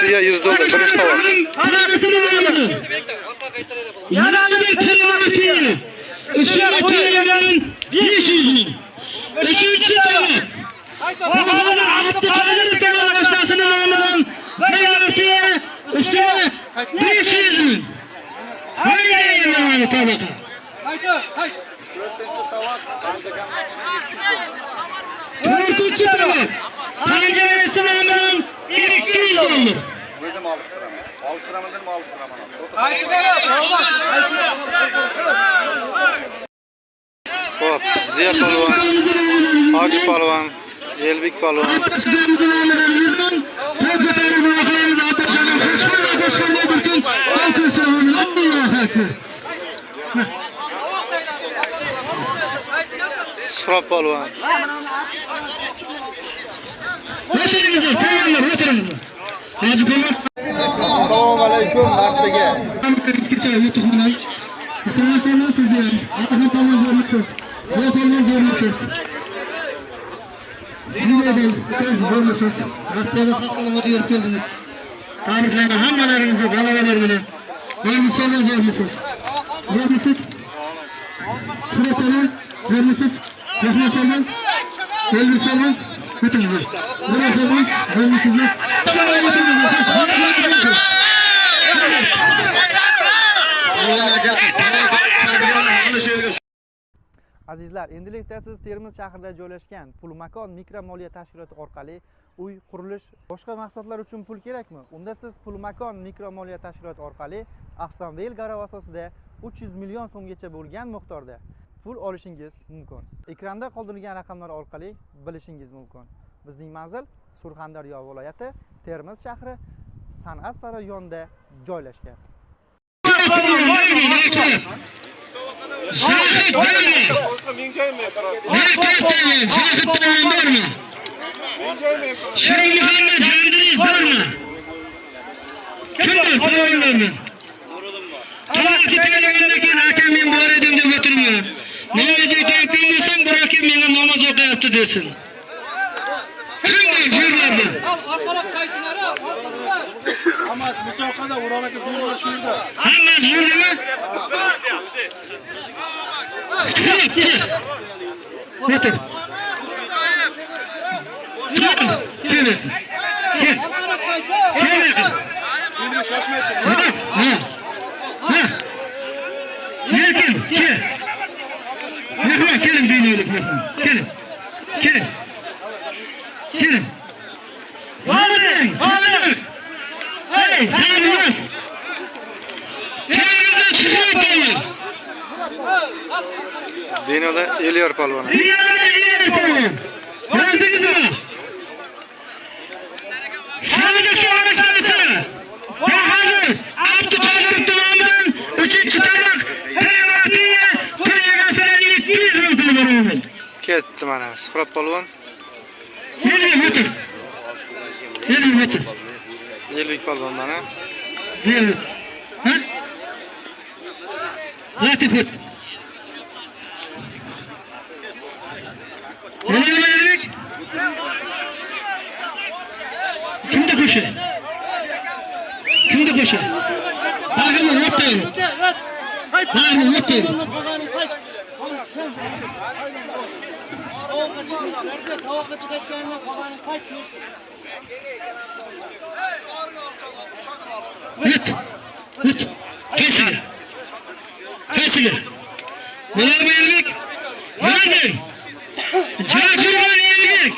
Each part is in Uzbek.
Ustiga $100 birinchi tovoq. Yana bir kilometr. Ustiga qo'yilgan 500 ming. Uchinchi tovoq. Oxirgi Abduqodir tomorqasining nomidan kilometr ustiga 500 ming. Haydi tovoq. To'rtinchi tovoq. Panjarasi nomidan $200. Buyurdim alıştıramam. Alıştıramadın mı alıştıramam. Hop, Ziya polvon, Hoji polvon, Elbek polvon. Suhrob polvon. Assalomu alaykum barchaga. Tabriklayman hammalaringizni g'alabalar bilan. Muktamel zo'rmisiz. Zo'rmisiz. Suratdan zo'rmisiz. Rahmatulloh. Elbek o'tamiz. Murodjon, zo'rmisizmi? Azizlar, endilikda siz Termiz shahrida joylashgan Pul Makon mikromoliya tashkiloti orqali uy qurilish, boshqa maqsadlar uchun pul kerakmi? Unda siz Pul Makon mikromoliya tashkiloti orqali avtomobil garov asosida 300 million so'mgacha bo'lgan miqdorda pul olishingiz mumkin. Ekranda qoldirilgan raqamlar orqali bilishingiz mumkin. Bizning manzil Surxondaryo viloyati Termiz shahri San'at saroyi yonida joylashgan. Hammasi musobaqada Uralaka zo'rlar shu yerda. Hammasi yo'ldami? O'tir. Kel. Seni shoshmaydi. Kel. Mehmon kelin deylik mehmon. Kelin. Hadi. Hey, Termiz. Termizda suhbat bo'ldi. Dinoda Elyor polvon. Yozdingizmi? Saodatga olishasiz. Bahodir Abduqodir tomonidan 3-chi tovoq Termizga pul egasiga 200 ming pul beraman. Ketdi mana Suhrob polvon. O'tir. Elbek polvon mana. Ziyod. Ha? Latifat. Elbek. Kimda qo'shi? Bag'ini o'taydi. Tovoqqa chiqayotganini qolgani qayt. Kesiga. Bular Elbek. Yo'lding. Jajirgan Elbek.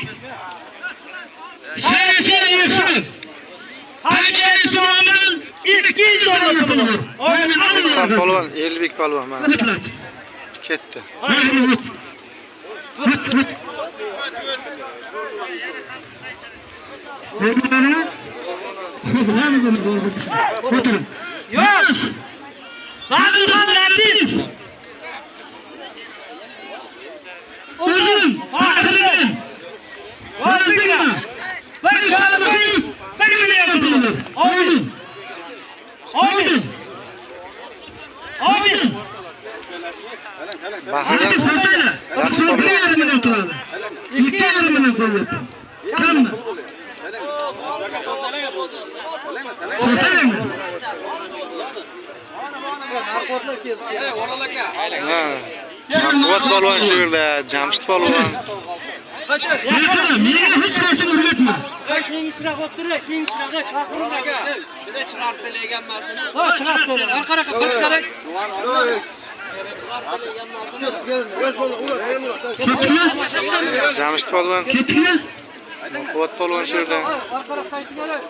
Sayasi yo'qsan. Panjarasi nomidan $200 pul bor. Hasan polvon, Elbek polvon mana. Ketdi. O'tiring. Yo'q. Bag'ilxon Latif. O'zim, Faxriddin. Yozdingmi? Bir so'mga 1 million pul bor. Oldin. Bahriddin. Yaxshi million turadi. 2,5 million qo'yapti. Kammi? Matbuot polvon shu yerda, Jamshid polvon. Bekor, menga hech qaysini o'rgatma. Kengishroq bo'lib tur, kengishroq chaqirib. Shunday chiqarib belaganmasini. Ha, chiqib tur. Orqaroqqa qoch kerak. Jamshid polvon. Ketdingmi? Matbuot polvon shu yerda. Orqaroqqa qaytinglar.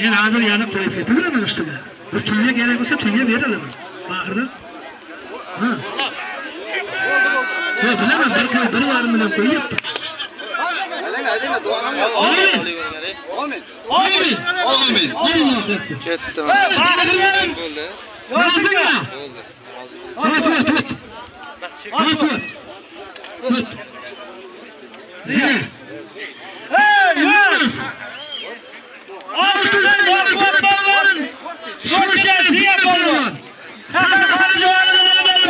Men hozir yana qo'yib ketaveraman ustiga. Bir tuyga kerak bo'lsa tuyga beraman. Bag'ridan. Ha. Yo, bilaman, bir qo'y 1,5 million qo'yibdi. Amin. Amin. Amin. Alloh akbar. Ketdi. Bo'ldi. Rozimi? Bo'ldi. Rozimi. Hey, Yunus! Oltidan yo'q bo'lgan. Sho'rcha ziya bo'lgan. Safar xarajlaridan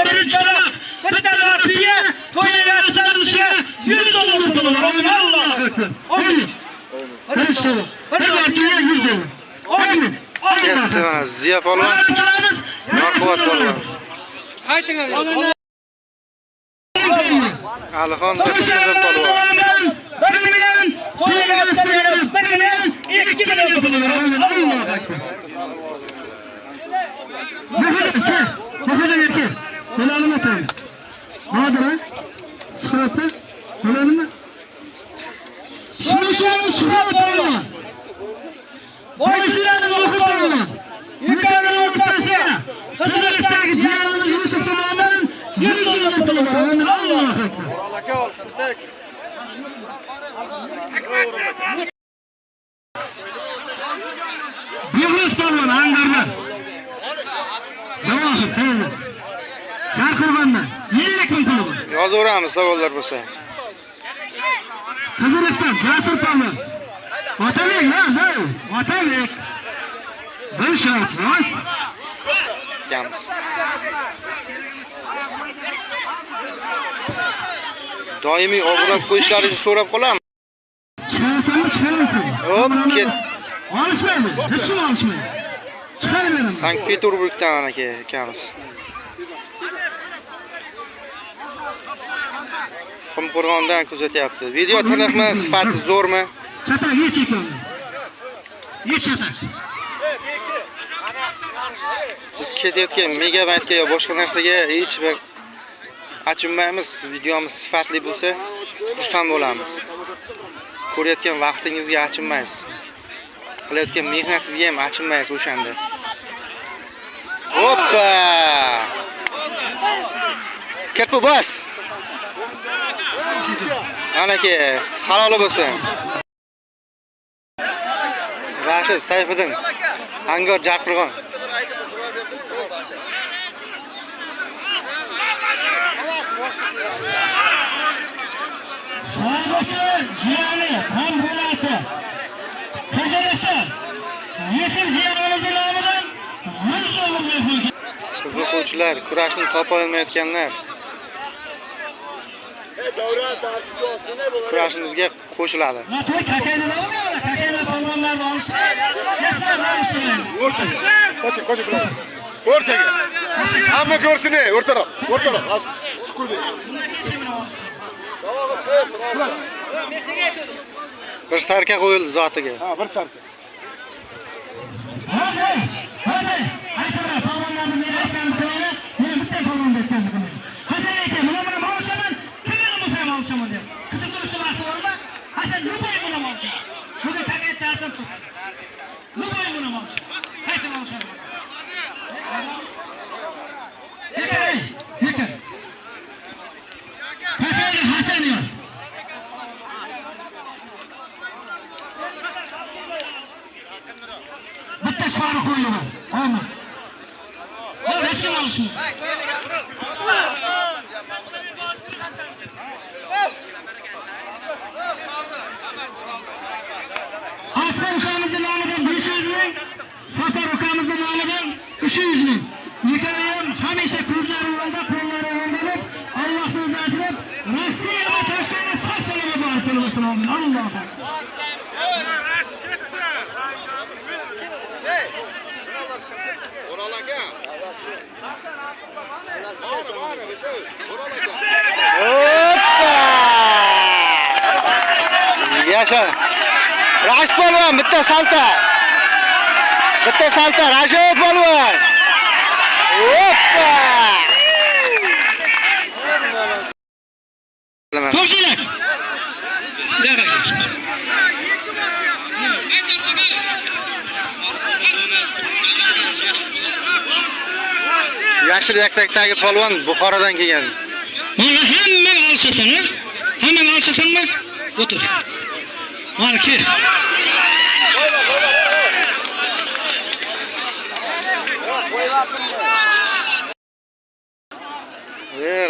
birinchi taraf. Bitta rafiya to'yga sarishga 100 dollar to'ladim. Alloh akbar. Amin. Birinchi taraf. Bir rafiya 100 dollar. Amin. Ketdi mana Ziya polvon. Matbuot polvon. Qaytinglar. Alixon Rasulov polvon. 1 million, to'yga sarishga 1 million, 2 million to'ladim. Alloh akbar. Mahallada aka. Bo'ladimi aka? Hozir ha? Suhratda bo'ladimi? Shuni suhrat bo'laman. Boyishlarni o'qib bo'laman. Yuqori o'rtasiga. Qiziliqdagi jiyanimiz Yusuf tomonidan 100 dollar to'ladim. Alloh akbar. Aka olishdik. Yunus polvon Andarda. Javob tayyor. Chaqirganman. 50 ming puli bor. Yozaveramiz savollar bo'lsa. Qiziliqdan Jasur polvon. Otabek, ha, Otabek. Bir shart, rost. Ketamiz. Doimiy obro'b qo'yishlaringizni so'rab qolamiz. Chiqarsangiz chiqarasiz. Hop, ket. Olishmaydi. Hech kim olishmaydi. Chiqarib beraman. Sankt-Peterburgdan aka akamiz. Qumqo'rg'ondan kuzatyapti. Video tiniqmi, sifati zo'rmi? Chatak yech ekan. Yech chatak. Biz ketayotgan megabaytga yo boshqa narsaga hech bir achinmaymiz. Videomiz sifatli bo'lsa, xursand bo'lamiz. Ko'rayotgan vaqtingizga achinmaysiz. Qilayotgan mehnatingizga ham achinmaysiz o'shanda. Hoppa! Ketdi bas. Anaki, halol bo'lsin. Rashid Sayfiddin, Angor Jarqirg'on. Saadati jiyani ham bo'lasi. Qiziliqdan Yusuf jiyanimizning nomidan 100 dollar qo'ygan. Qiziquvchilar, kurashni topa olmayotganlar. Kurashimizga qo'shiladi. To'y kakaylar bormi? Kakaylar polvonlarni olishdi. Yoshlarni olishmaydi. O'rtaga. Hamma ko'rsin, o'rtaroq. Chuqur ber. Bir sarka qo'yildi zotiga. Ha, bir sarka. Hozir. Aytaman, polvonlarni men aytgan kunini, men bitta polvonni aytgandim. Hasan aka, mana borishaman, kimni bo'lsa ham olishaman deb. Kutib turishni vaqti bormi? Hasan, luboy buni olsin. Bugun takay chartib tur. Luboy buni olsin. Qaysi olishaman? Yeter. Kakay Hasan yoz. Bitta shari qo'yaman. Amin. Voy, hech kim olishmaydi. Aslan ukamizning nomidan 500 ming, Satar ukamizning nomidan 300 ming. Yekalayam hamisha ko'zlari yo'lda, qo'llari yo'lda bo'lib, Allohning o'zi asrab, Rossiya va Toshkentga sog' salomat borib kelsin. Amin. Alloh akbar. O'ral aka. Hoppa! Yasha. Rashid polvon bitta salta. Bitta salta Rashid polvon. Hoppa! To'g'rilar. Yashil yaktakdagi polvon Buxorodan kelgan. Mana hamma olshasan, hamma olshasanmi? O'tir. Mana kel.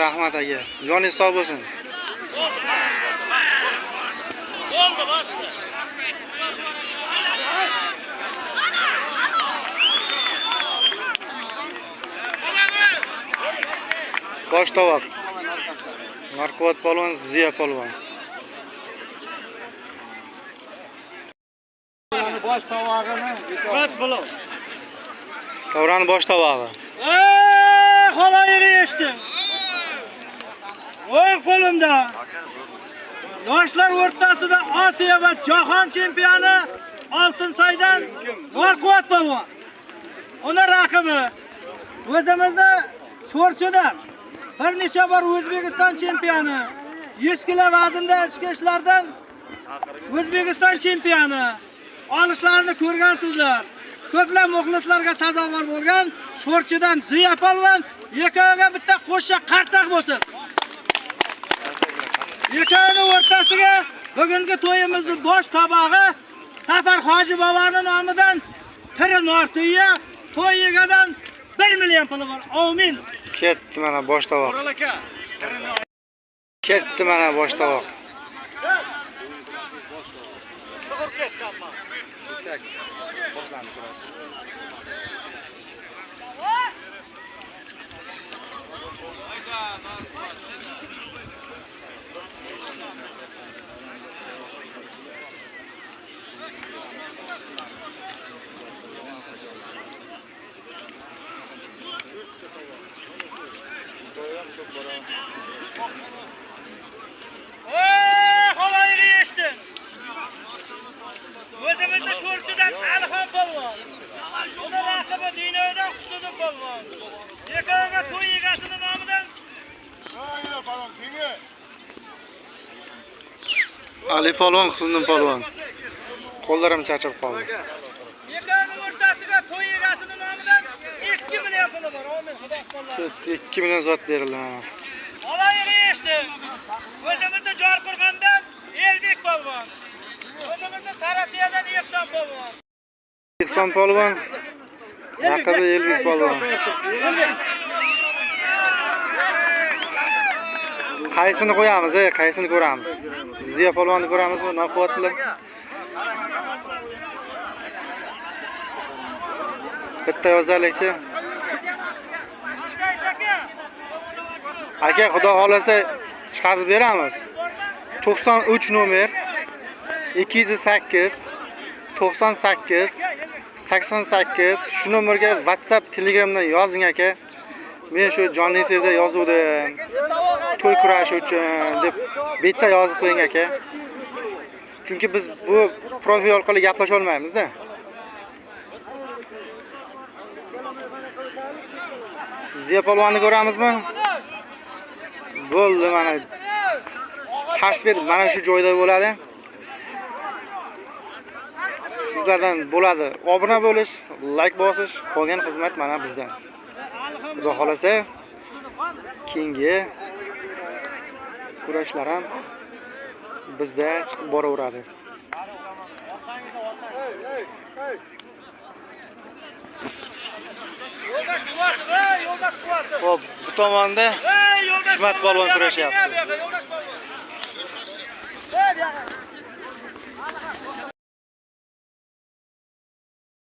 Rahmat aka. Joningiz sog' bo'lsin. Bosh tovoq. Marqovat polvon, Ziya polvon. Bosh tovog'ini. Rat bo'lov. Savrani bosh tovog'i. Xolayini eshitdim. O'ng qo'limda yoshlar o'rtasida Osiyo va jahon chempioni Oltinsoydan Marqovat polvon. Uni raqibi o'zimizni Sho'rchidan bir necha bor O'zbekiston chempioni, 100 kg vaznda ichki ishlardan O'zbekiston chempioni olishlarini ko'rgansizlar. Ko'plab muxlislarga sazovor bo'lgan Sho'rchidan Ziya polvon ikkoviga bitta qo'shcha qarsak bo'lsin. Ikkovining o'rtasiga bugungi to'yimizning bosh tabog'i Safar Hoji boboning nomidan tiri nortuya to'y yegadan 1 million puli bor. Amin. Ketdi mana bosh tovoq. Ketdi mana bosh tovoq. Xolayini eshitdim. O'zimizda Sho'rchidan Alixon polvon. Uni raqibi Dinodan Husniddin polvon. Ikkoviga to'y egasining nomidan Ali polvon, Husniddin polvon. Qo'llarim charchab qoldi. ikkovining o'rtasiga to'y egasining nomidan 2 million puli bor. Amin. Xudo qo'llar. 2 million zot berildi mana. Xolayini eshitdim. O'zimizda Jorqurg'ondan Elbek polvon. O'zimizda Sarasiyadan Ehson polvon. Ehson polvon, raqibi Elbek polvon. Qaysini qo'yamiz, qaysini ko'ramiz? Ziya polvonni ko'ramizmi? Marqovat bilan. Bitta yozaylikchi. Aka, xudo xolasa chiqarib beramiz. 93 nomer 208 98 88 shu nomerga WhatsApp, Telegramdan yozing aka. Men shu jonli efirda yozuvdim. To'y kurashi uchun deb bitta yozib qo'ying aka. Chunki biz bu profil orqali gaplasha olmaymiz-da. Ziya polvonni ko'ramizmi? Bo'ldi mana. Tasvir mana shu joyda bo'ladi. Sizlardan bo'ladi obuna bo'lish, like bosish, qolgan xizmat mana bizdan. Xudo xolasa keyingi kurashlar ham bizda chiqib boraveradi. Xo'p, bu tomonda Hikmat polvon kurashyapti.